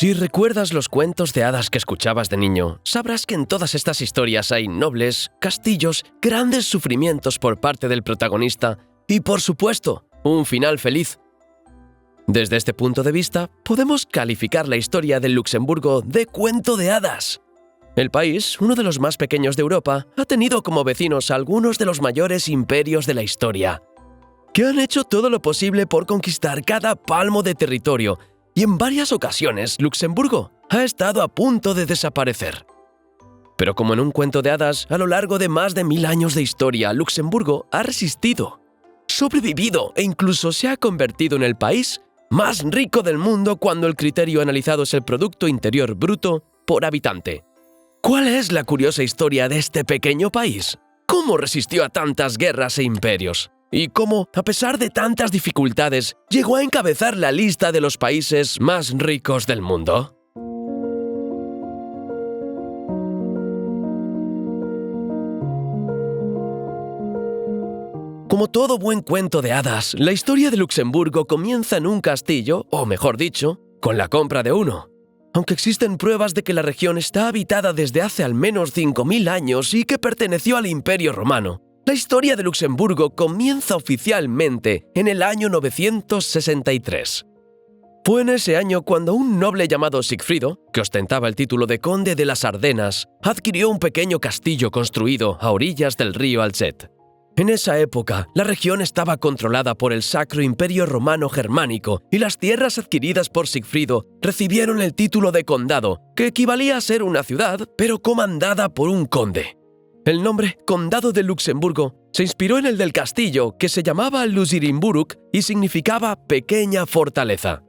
Si recuerdas los cuentos de hadas que escuchabas de niño, sabrás que en todas estas historias hay nobles, castillos, grandes sufrimientos por parte del protagonista y, por supuesto, un final feliz. Desde este punto de vista, podemos calificar la historia del Luxemburgo de cuento de hadas. El país, uno de los más pequeños de Europa, ha tenido como vecinos a algunos de los mayores imperios de la historia, que han hecho todo lo posible por conquistar cada palmo de territorio, y en varias ocasiones Luxemburgo ha estado a punto de desaparecer. Pero como en un cuento de hadas, a lo largo de más de 1000 años de historia, Luxemburgo ha resistido, sobrevivido e incluso se ha convertido en el país más rico del mundo cuando el criterio analizado es el Producto Interior Bruto por habitante. ¿Cuál es la curiosa historia de este pequeño país? ¿Cómo resistió a tantas guerras e imperios? ¿Y cómo, a pesar de tantas dificultades, llegó a encabezar la lista de los países más ricos del mundo? Como todo buen cuento de hadas, la historia de Luxemburgo comienza en un castillo, o mejor dicho, con la compra de uno. Aunque existen pruebas de que la región está habitada desde hace al menos 5000 años y que perteneció al Imperio Romano, la historia de Luxemburgo comienza oficialmente en el año 963. Fue en ese año cuando un noble llamado Sigfrido, que ostentaba el título de conde de las Ardenas, adquirió un pequeño castillo construido a orillas del río Alzette. En esa época, la región estaba controlada por el Sacro Imperio Romano Germánico y las tierras adquiridas por Sigfrido recibieron el título de condado, que equivalía a ser una ciudad, pero comandada por un conde. El nombre Condado de Luxemburgo se inspiró en el del castillo, que se llamaba Luxemburg y significaba pequeña fortaleza.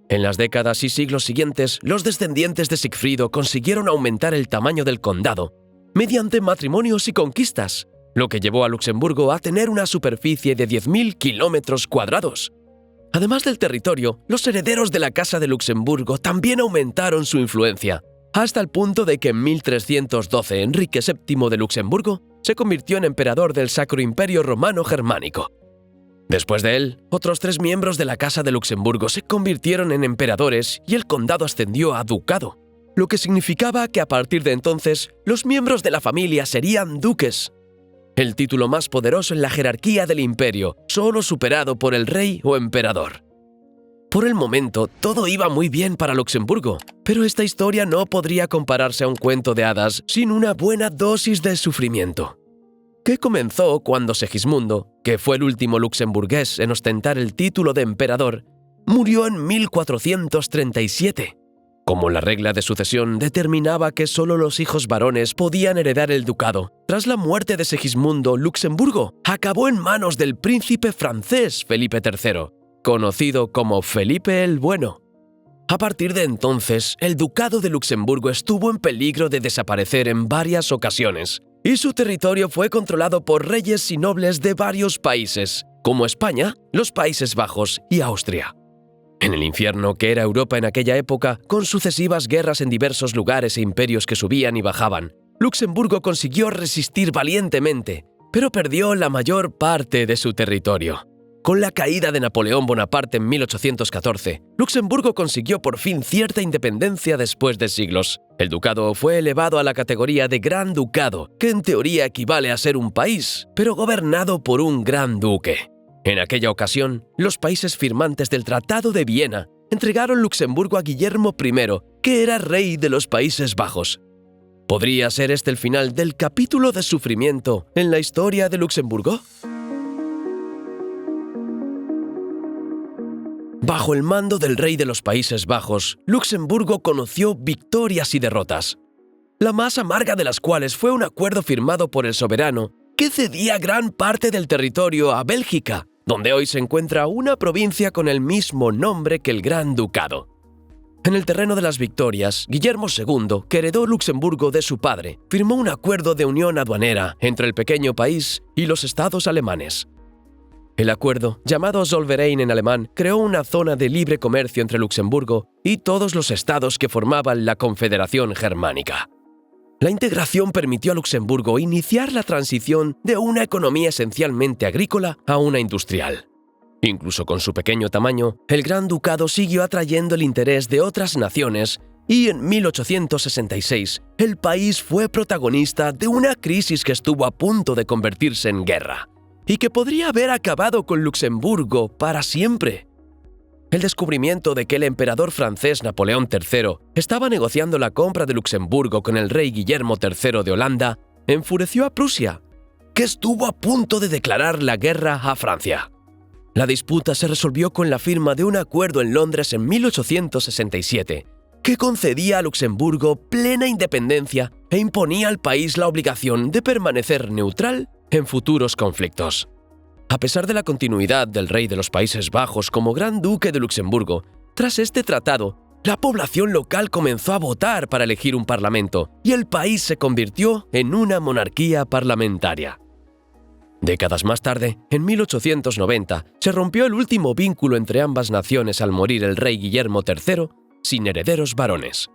En las décadas y siglos siguientes, los descendientes de Sigfrido consiguieron aumentar el tamaño del condado mediante matrimonios y conquistas, lo que llevó a Luxemburgo a tener una superficie de 10.000 kilómetros cuadrados. Además del territorio, los herederos de la Casa de Luxemburgo también aumentaron su influencia, hasta el punto de que en 1312 Enrique VII de Luxemburgo se convirtió en emperador del Sacro Imperio Romano Germánico. Después de él, otros 3 miembros de la Casa de Luxemburgo se convirtieron en emperadores y el condado ascendió a ducado, lo que significaba que a partir de entonces los miembros de la familia serían duques, el título más poderoso en la jerarquía del imperio, solo superado por el rey o emperador. Por el momento, todo iba muy bien para Luxemburgo, pero esta historia no podría compararse a un cuento de hadas sin una buena dosis de sufrimiento, que comenzó cuando Segismundo, que fue el último luxemburgués en ostentar el título de emperador, murió en 1437. Como la regla de sucesión determinaba que solo los hijos varones podían heredar el ducado, tras la muerte de Segismundo, Luxemburgo acabó en manos del príncipe francés Felipe III, conocido como Felipe el Bueno. A partir de entonces, el ducado de Luxemburgo estuvo en peligro de desaparecer en varias ocasiones, y su territorio fue controlado por reyes y nobles de varios países, como España, los Países Bajos y Austria. En el infierno que era Europa en aquella época, con sucesivas guerras en diversos lugares e imperios que subían y bajaban, Luxemburgo consiguió resistir valientemente, pero perdió la mayor parte de su territorio. Con la caída de Napoleón Bonaparte en 1814, Luxemburgo consiguió por fin cierta independencia después de siglos. El ducado fue elevado a la categoría de Gran Ducado, que en teoría equivale a ser un país, pero gobernado por un gran duque. En aquella ocasión, los países firmantes del Tratado de Viena entregaron Luxemburgo a Guillermo I, que era rey de los Países Bajos. ¿Podría ser este el final del capítulo de sufrimiento en la historia de Luxemburgo? Bajo el mando del rey de los Países Bajos, Luxemburgo conoció victorias y derrotas, la más amarga de las cuales fue un acuerdo firmado por el soberano que cedía gran parte del territorio a Bélgica, donde hoy se encuentra una provincia con el mismo nombre que el Gran Ducado. En el terreno de las victorias, Guillermo II, que heredó Luxemburgo de su padre, firmó un acuerdo de unión aduanera entre el pequeño país y los estados alemanes. El acuerdo, llamado Zollverein en alemán, creó una zona de libre comercio entre Luxemburgo y todos los estados que formaban la Confederación Germánica. La integración permitió a Luxemburgo iniciar la transición de una economía esencialmente agrícola a una industrial. Incluso con su pequeño tamaño, el Gran Ducado siguió atrayendo el interés de otras naciones y en 1866 el país fue protagonista de una crisis que estuvo a punto de convertirse en guerra y que podría haber acabado con Luxemburgo para siempre. El descubrimiento de que el emperador francés Napoleón III estaba negociando la compra de Luxemburgo con el rey Guillermo III de Holanda enfureció a Prusia, que estuvo a punto de declarar la guerra a Francia. La disputa se resolvió con la firma de un acuerdo en Londres en 1867, que concedía a Luxemburgo plena independencia e imponía al país la obligación de permanecer neutral en futuros conflictos. A pesar de la continuidad del rey de los Países Bajos como Gran Duque de Luxemburgo, tras este tratado, la población local comenzó a votar para elegir un parlamento y el país se convirtió en una monarquía parlamentaria. Décadas más tarde, en 1890, se rompió el último vínculo entre ambas naciones al morir el rey Guillermo III, sin herederos varones.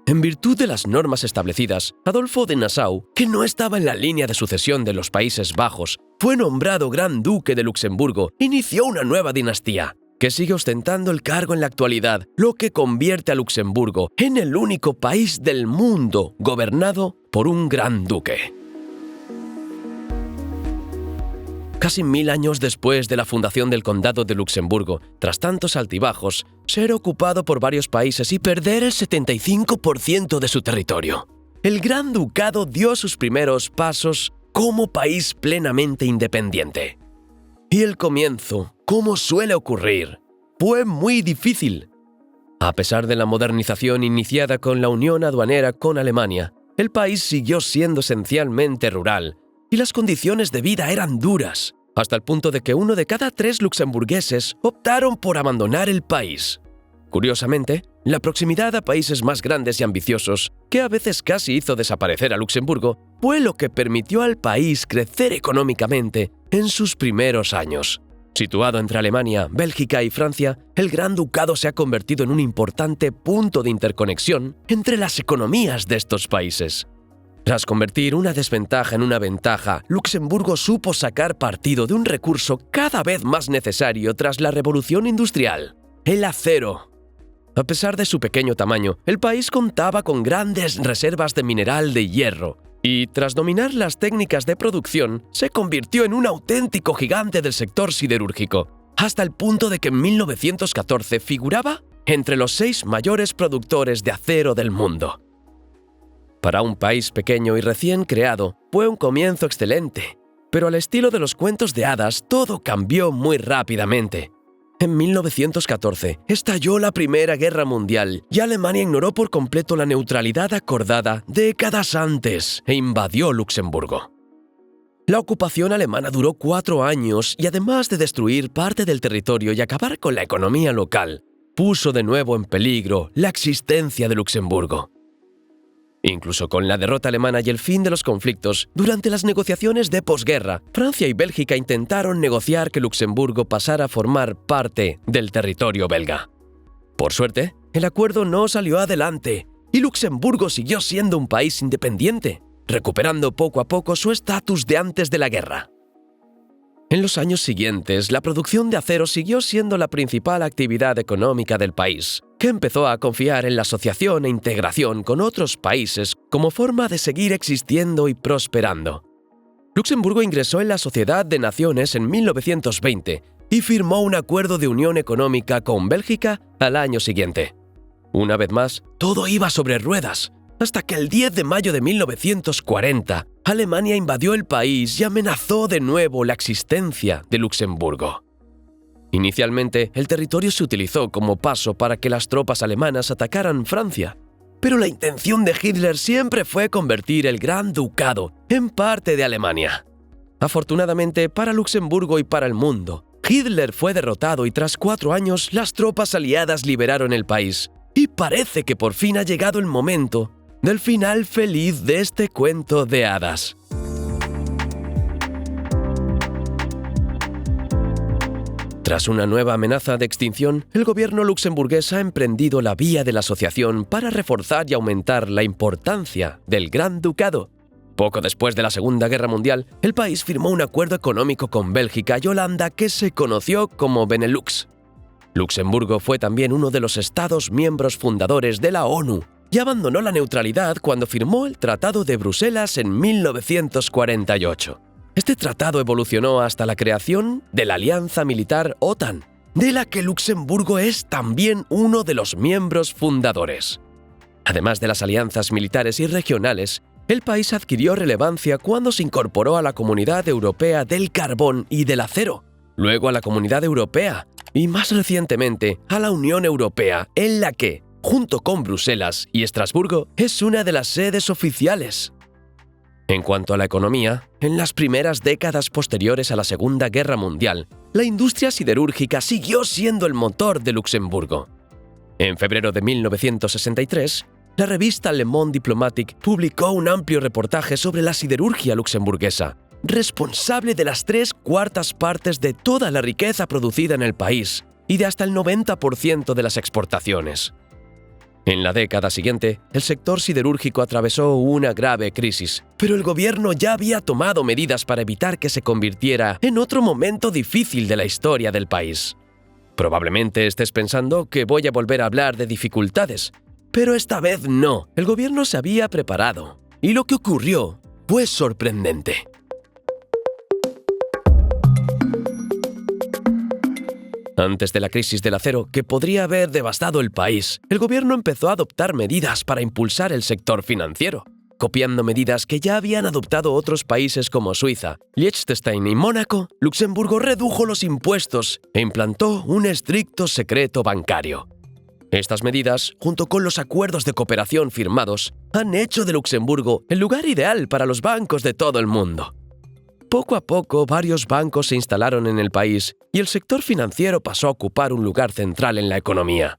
En virtud de las normas establecidas, Adolfo de Nassau, que no estaba en la línea de sucesión de los Países Bajos, fue nombrado Gran Duque de Luxemburgo e inició una nueva dinastía, que sigue ostentando el cargo en la actualidad, lo que convierte a Luxemburgo en el único país del mundo gobernado por un Gran Duque. Casi 1000 años después de la fundación del Condado de Luxemburgo, tras tantos altibajos, ser ocupado por varios países y perder el 75% de su territorio, el Gran Ducado dio sus primeros pasos como país plenamente independiente. Y el comienzo, como suele ocurrir, fue muy difícil. A pesar de la modernización iniciada con la unión aduanera con Alemania, el país siguió siendo esencialmente rural, y las condiciones de vida eran duras, hasta el punto de que 1 de cada 3 luxemburgueses optaron por abandonar el país. Curiosamente, la proximidad a países más grandes y ambiciosos, que a veces casi hizo desaparecer a Luxemburgo, fue lo que permitió al país crecer económicamente en sus primeros años. Situado entre Alemania, Bélgica y Francia, el Gran Ducado se ha convertido en un importante punto de interconexión entre las economías de estos países. Tras convertir una desventaja en una ventaja, Luxemburgo supo sacar partido de un recurso cada vez más necesario tras la Revolución Industrial: el acero. A pesar de su pequeño tamaño, el país contaba con grandes reservas de mineral de hierro, y tras dominar las técnicas de producción, se convirtió en un auténtico gigante del sector siderúrgico, hasta el punto de que en 1914 figuraba entre los 6 mayores productores de acero del mundo. Para un país pequeño y recién creado, fue un comienzo excelente, pero al estilo de los cuentos de hadas, todo cambió muy rápidamente. En 1914 estalló la Primera Guerra Mundial y Alemania ignoró por completo la neutralidad acordada décadas antes e invadió Luxemburgo. La ocupación alemana duró 4 años y además de destruir parte del territorio y acabar con la economía local, puso de nuevo en peligro la existencia de Luxemburgo. Incluso con la derrota alemana y el fin de los conflictos, durante las negociaciones de posguerra, Francia y Bélgica intentaron negociar que Luxemburgo pasara a formar parte del territorio belga. Por suerte, el acuerdo no salió adelante y Luxemburgo siguió siendo un país independiente, recuperando poco a poco su estatus de antes de la guerra. En los años siguientes, la producción de acero siguió siendo la principal actividad económica del país, que empezó a confiar en la asociación e integración con otros países como forma de seguir existiendo y prosperando. Luxemburgo ingresó en la Sociedad de Naciones en 1920 y firmó un acuerdo de unión económica con Bélgica al año siguiente. Una vez más, todo iba sobre ruedas, hasta que el 10 de mayo de 1940, Alemania invadió el país y amenazó de nuevo la existencia de Luxemburgo. Inicialmente, el territorio se utilizó como paso para que las tropas alemanas atacaran Francia, pero la intención de Hitler siempre fue convertir el Gran Ducado en parte de Alemania. Afortunadamente para Luxemburgo y para el mundo, Hitler fue derrotado y tras 4 años las tropas aliadas liberaron el país. Y parece que por fin ha llegado el momento del final feliz de este cuento de hadas. Tras una nueva amenaza de extinción, el gobierno luxemburgués ha emprendido la vía de la asociación para reforzar y aumentar la importancia del Gran Ducado. Poco después de la Segunda Guerra Mundial, el país firmó un acuerdo económico con Bélgica y Holanda que se conoció como Benelux. Luxemburgo fue también uno de los estados miembros fundadores de la ONU y abandonó la neutralidad cuando firmó el Tratado de Bruselas en 1948. Este tratado evolucionó hasta la creación de la alianza militar OTAN, de la que Luxemburgo es también uno de los miembros fundadores. Además de las alianzas militares y regionales, el país adquirió relevancia cuando se incorporó a la Comunidad Europea del Carbón y del Acero, luego a la Comunidad Europea y más recientemente a la Unión Europea, en la que, junto con Bruselas y Estrasburgo, es una de las sedes oficiales. En cuanto a la economía, en las primeras décadas posteriores a la Segunda Guerra Mundial, la industria siderúrgica siguió siendo el motor de Luxemburgo. En febrero de 1963, la revista Le Monde Diplomatique publicó un amplio reportaje sobre la siderurgia luxemburguesa, responsable de las 3/4 partes de toda la riqueza producida en el país y de hasta el 90% de las exportaciones. En la década siguiente, el sector siderúrgico atravesó una grave crisis, pero el gobierno ya había tomado medidas para evitar que se convirtiera en otro momento difícil de la historia del país. Probablemente estés pensando que voy a volver a hablar de dificultades, pero esta vez no, el gobierno se había preparado, y lo que ocurrió fue sorprendente. Antes de la crisis del acero, que podría haber devastado el país, el gobierno empezó a adoptar medidas para impulsar el sector financiero, copiando medidas que ya habían adoptado otros países como Suiza, Liechtenstein y Mónaco. Luxemburgo redujo los impuestos e implantó un estricto secreto bancario. Estas medidas, junto con los acuerdos de cooperación firmados, han hecho de Luxemburgo el lugar ideal para los bancos de todo el mundo. Poco a poco, varios bancos se instalaron en el país y el sector financiero pasó a ocupar un lugar central en la economía,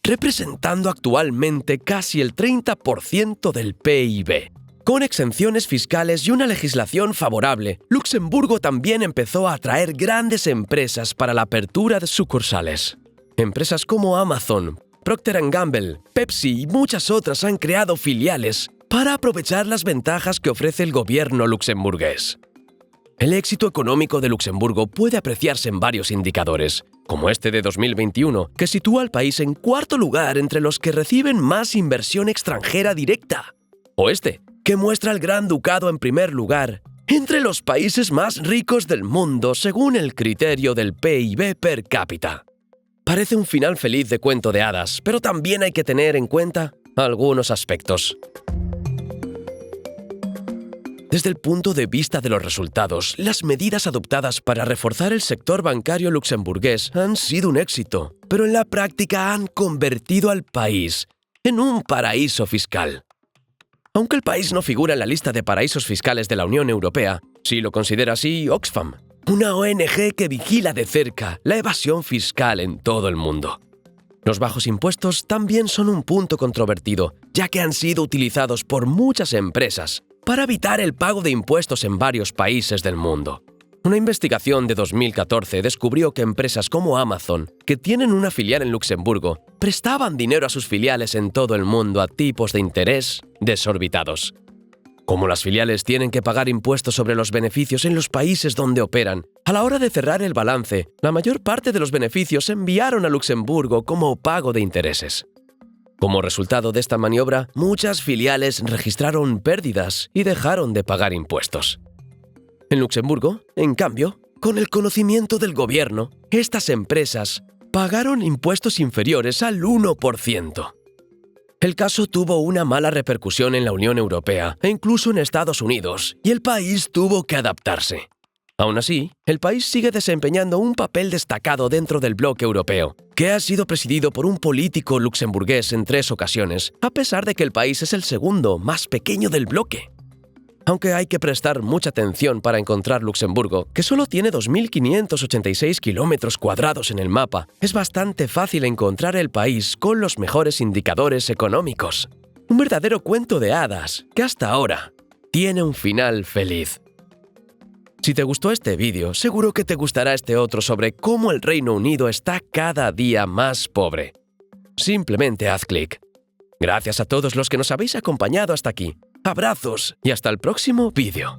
representando actualmente casi el 30% del PIB. Con exenciones fiscales y una legislación favorable, Luxemburgo también empezó a atraer grandes empresas para la apertura de sucursales. Empresas como Amazon, Procter & Gamble, Pepsi y muchas otras han creado filiales para aprovechar las ventajas que ofrece el gobierno luxemburgués. El éxito económico de Luxemburgo puede apreciarse en varios indicadores, como este de 2021, que sitúa al país en cuarto lugar entre los que reciben más inversión extranjera directa, o este, que muestra al Gran Ducado en primer lugar entre los países más ricos del mundo según el criterio del PIB per cápita. Parece un final feliz de cuento de hadas, pero también hay que tener en cuenta algunos aspectos. Desde el punto de vista de los resultados, las medidas adoptadas para reforzar el sector bancario luxemburgués han sido un éxito, pero en la práctica han convertido al país en un paraíso fiscal. Aunque el país no figura en la lista de paraísos fiscales de la Unión Europea, sí lo considera así Oxfam, una ONG que vigila de cerca la evasión fiscal en todo el mundo. Los bajos impuestos también son un punto controvertido, ya que han sido utilizados por muchas empresas para evitar el pago de impuestos en varios países del mundo. Una investigación de 2014 descubrió que empresas como Amazon, que tienen una filial en Luxemburgo, prestaban dinero a sus filiales en todo el mundo a tipos de interés desorbitados. Como las filiales tienen que pagar impuestos sobre los beneficios en los países donde operan, a la hora de cerrar el balance, la mayor parte de los beneficios se enviaron a Luxemburgo como pago de intereses. Como resultado de esta maniobra, muchas filiales registraron pérdidas y dejaron de pagar impuestos. En Luxemburgo, en cambio, con el conocimiento del gobierno, estas empresas pagaron impuestos inferiores al 1%. El caso tuvo una mala repercusión en la Unión Europea e incluso en Estados Unidos, y el país tuvo que adaptarse. Aún así, el país sigue desempeñando un papel destacado dentro del bloque europeo, que ha sido presidido por un político luxemburgués en 3 ocasiones, a pesar de que el país es el segundo más pequeño del bloque. Aunque hay que prestar mucha atención para encontrar Luxemburgo, que solo tiene 2.586 kilómetros cuadrados en el mapa, es bastante fácil encontrar el país con los mejores indicadores económicos. Un verdadero cuento de hadas, que hasta ahora tiene un final feliz. Si te gustó este vídeo, seguro que te gustará este otro sobre cómo el Reino Unido está cada día más pobre. Simplemente haz clic. Gracias a todos los que nos habéis acompañado hasta aquí. Abrazos y hasta el próximo vídeo.